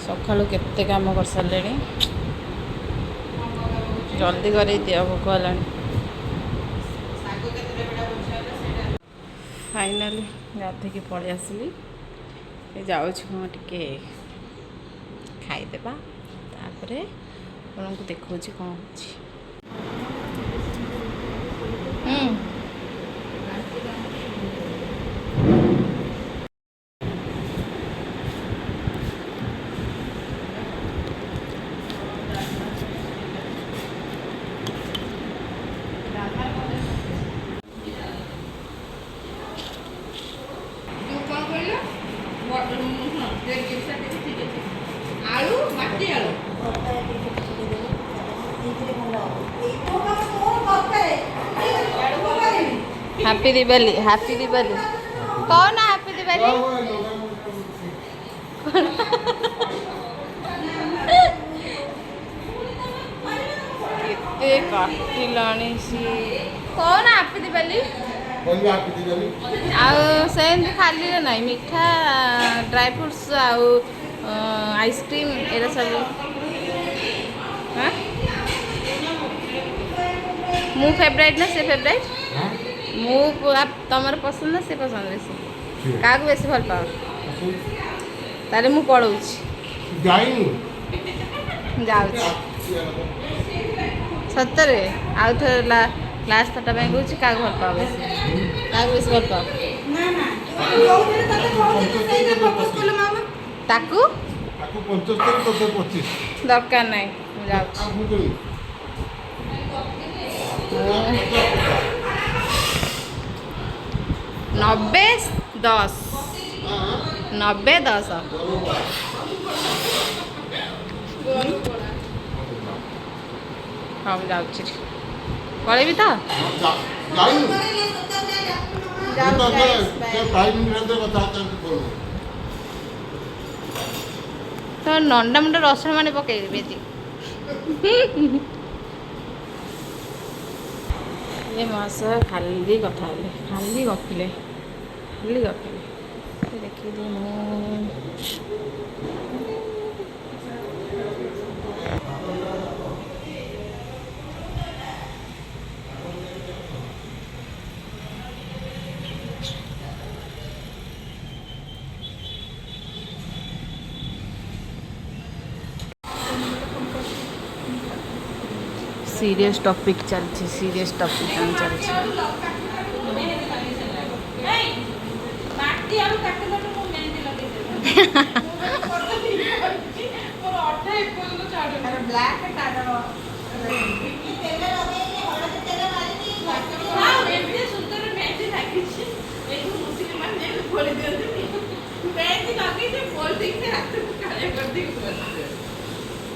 सकाळु केते काम कर सारे जल्दी कर दिया भोक है फाइनाली गाधे पलि आसली जाऊँ कौन टे खाईदेवा तापर आपको देखा कौन हो हैप्पी दिवाली कौन हैप्पी दिवाली केते काटिलाणी सी कौन हैप्पी दिवाली से खाली ना मिठा ड्राई फ्रूट्स आइसक्रीम एरा सब हाँ मु फेवरेट ना से फेवरेट मु तमर पसंद ना से पसंद बेसी क्या बेसी भल पाओ तारे मु पढ़ाऊँ जाऊँ सतरे आउ थे लास्ट थटा कहूँ क्या भल पाओ बेसी क्या बेसी भल पाओ ताकू दरकार नहीं जाऊँ 90-10 90-10 हाँ जाऊँ पलैबी तो तो नंडा मुंडा रसुण मैंने पकईबे ये मास खाली कथा खाली गपिले देखिए सीरियस टॉपिक चलती सीरियस टॉपिक चलती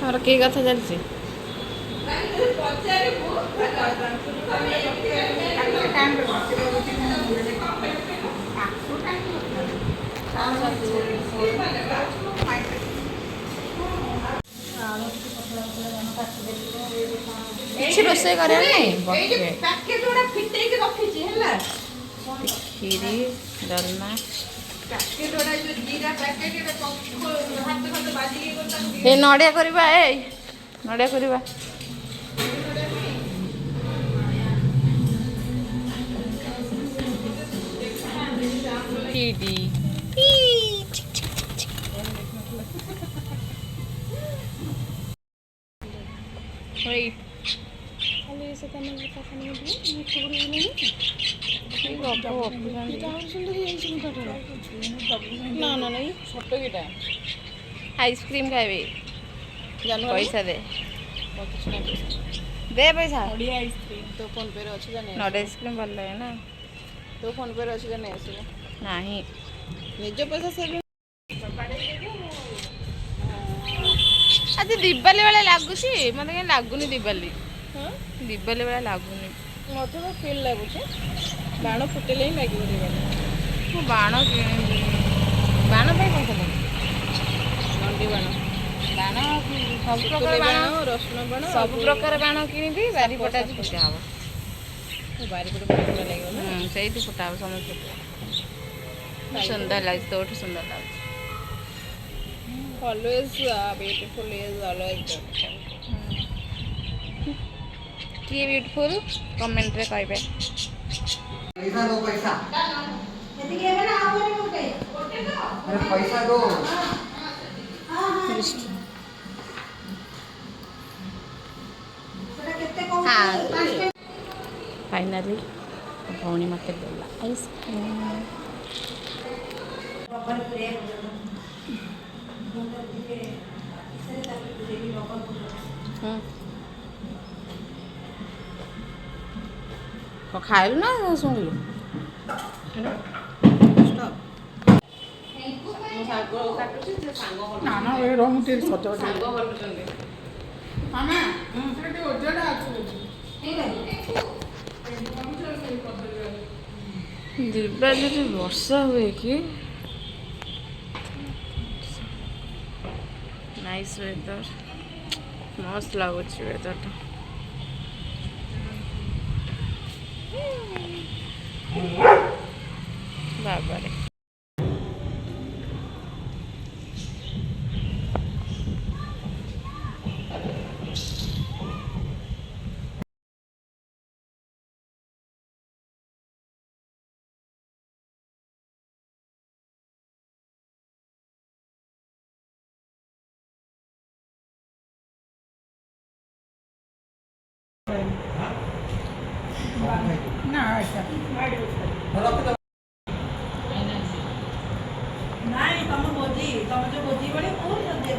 और की कथा चलती କିଛି ରୋଷେଇ କରିବା କ୍ଷୀରି ଡାଲମା ଏ ନଡ଼ିଆ କରିବା ନଡ଼ିଆ କରିବା କ୍ଷୀରି ना ना नहीं छोट कीटा आइसक्रीम खाइबे पैसा दे दे पैसा आइसक्रीम तो फोन पे अच्छे जाने नॉट आइसक्रीम भल लगे ना तो फोन पे अच्छे जाने आसो नहीं निज पैसा सेविंग आज दिवाली वाला लगुच मत कहीं लगुनि दिवाली दिवाली वाला लगुनि मत तो फील लगुच बाण फुटेले ही लगे दिवाली बाण बाण पैसा नंदी बाण बाण सब प्रकार बाण रसुण बाण सब प्रकार बाण किणी बारीपटा आज फुटा हम बारीपटा फुटा लगे से फुटा हम समस्त सुंदर लगे तो सुंदर लगे Always beautiful is always beautiful. किए ब्यूटीफुल कमेंट रे कहबे पैसा दो पैसा अरे पैसा दो हाँ फाइनली भौणी मत देला आइसक्रीम ଖାଇଲୁ ନା ଶୁଣିଲୁ ନା ନା ଏ ରହ ମୁଁ ଟିକେ ସଜ ମାମା ସେଠି ଓଜଟା ଅଛି ଯିବା ଯଦି ବର୍ଷା ହୁଏ କି ନାଇସ୍ ୱେଦର ମସ୍ତ ଲାଗୁଛି ୱେଦରଟା ବାବାରେ ନା ଆଚ୍ଛା ନାଇଁ ତମ ଭୋଜି ତମ ଯୋଉ ଭୋଜି ବେଳେ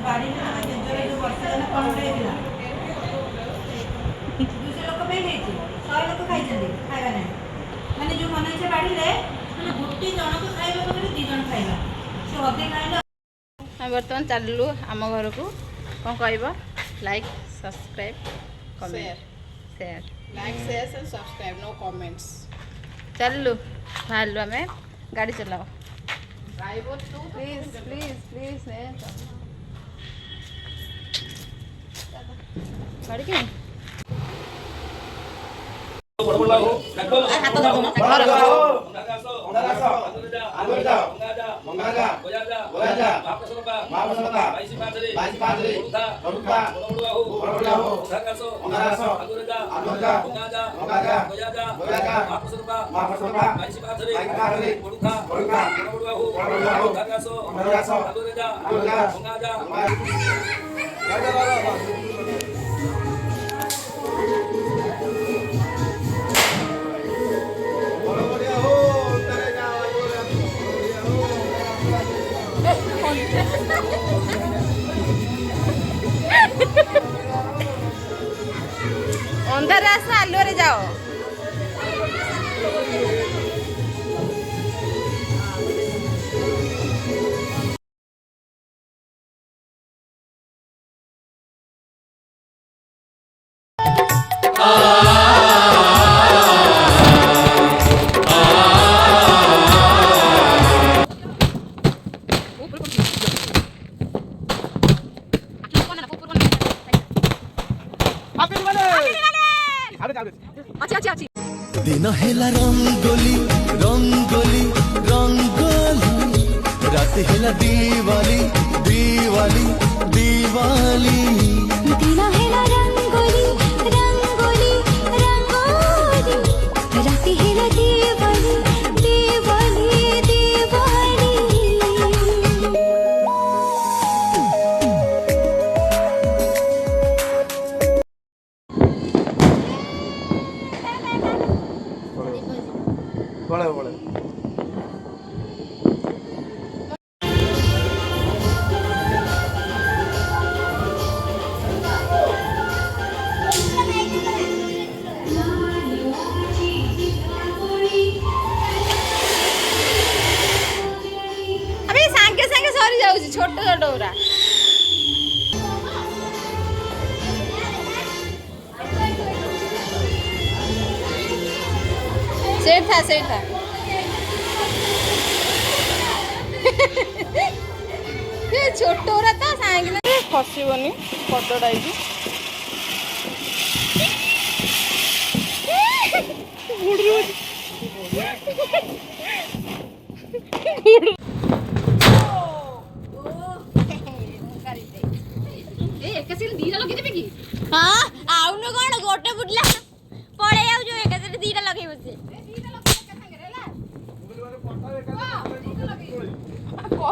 ବାଡ଼ିରେ ତମ ଜେଜର ଯୋଉ ବର୍ଷ ଜଣ କଣଟେ ହେଇଥିଲା 200 ଲୋକ ପାଇଁ ହେଇଛି 100 ଲୋକ ଖାଇଛନ୍ତି ଖାଇବା ନାହିଁ ମାନେ ଯୋଉ ମନେ ଇଚ୍ଛା ବାଡ଼ିରେ ମାନେ ଗୋଟେ ଜଣକୁ ଖାଇବା ବଦଳରେ 2 ଜଣ ଖାଇବା ସେ ଅଧେ ଖାଇଲେ ଆମେ ବର୍ତ୍ତମାନ ଚାଲିଲୁ ଆମ ଘରକୁ କ'ଣ କହିବ like subscribe comment share like share and subscribe no comments ଚାଲିଲୁ ବାହାରିଲୁ ଆମେ ଗାଡ଼ି ଚଲାଅ ड्राइवर तू ପ୍ଲିଜ୍ ପ୍ଲିଜ୍ ପ୍ଲିଜ୍ ଗାଡ଼ି କି ଅନ୍ଧାରେ ଆସ ଆଲୁଅରେ ଯାଅ दिन हेला रंगोली रंगोली रंगोली रात हेला दीवाली दीवाली दीवाली दिन हेला रंगोली रंगोली रंगोली रात हेला दीवाली दीवाली दीवाली बड़े बड़े अबे सांगे सांगे सरी जाउची छोट छोट उरा सेठ था ये छोट उरा तो सांगे फसबनी कदड़ा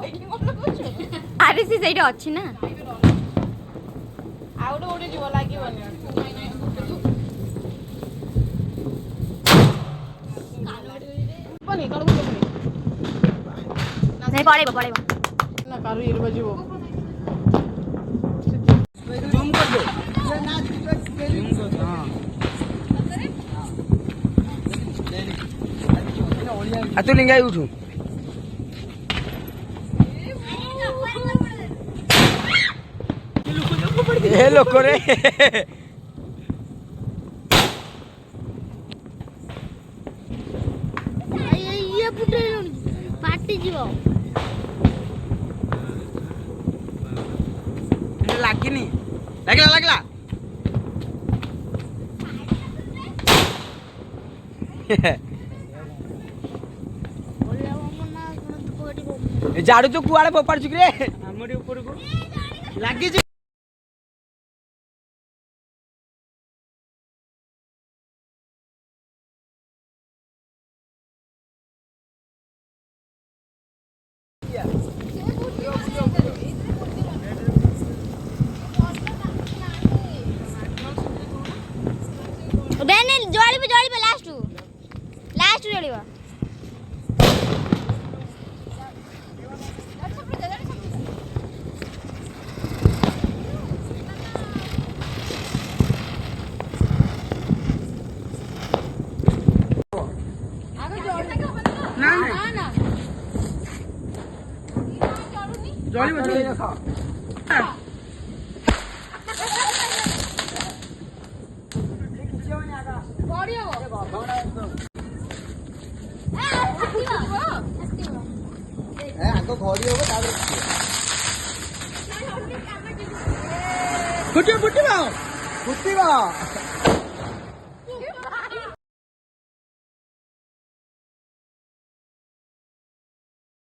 କହିଲି ମନେ କରୁଛୁ ଆରେ ସେ ସେଇଠି ଅଛି ନା ଆଉ ଗୋଟେ ଉଡ଼ି ଯିବ ଲାଗିବନି ଯିବନି କାଳକୁ ଯିବନି ନାଇଁ ପଳେଇବ ପଳେଇବ ନା କାଳୁ ଇଏ ବାଜିବ जूम कर दो तू लिंगाई उठू ए लोक रे ଇଏ ଫୁଟେଇଲୁଣି ପାଟି ଯିବ लागिनी लागला लागला झाड़ू तो कुआड़े फोपाड़ चुकी रे हमरी ऊपर को लागी जी ଡ୍ୟାନିଏଲ ଜଳିବ ଜଳିବ ଲାଷ୍ଟ ଜଳିବ ଆଗ ଘଡ଼ି ହବ ତାପରେ ଫୁଟିବ ଫୁଟିବ ଫୁଟିବ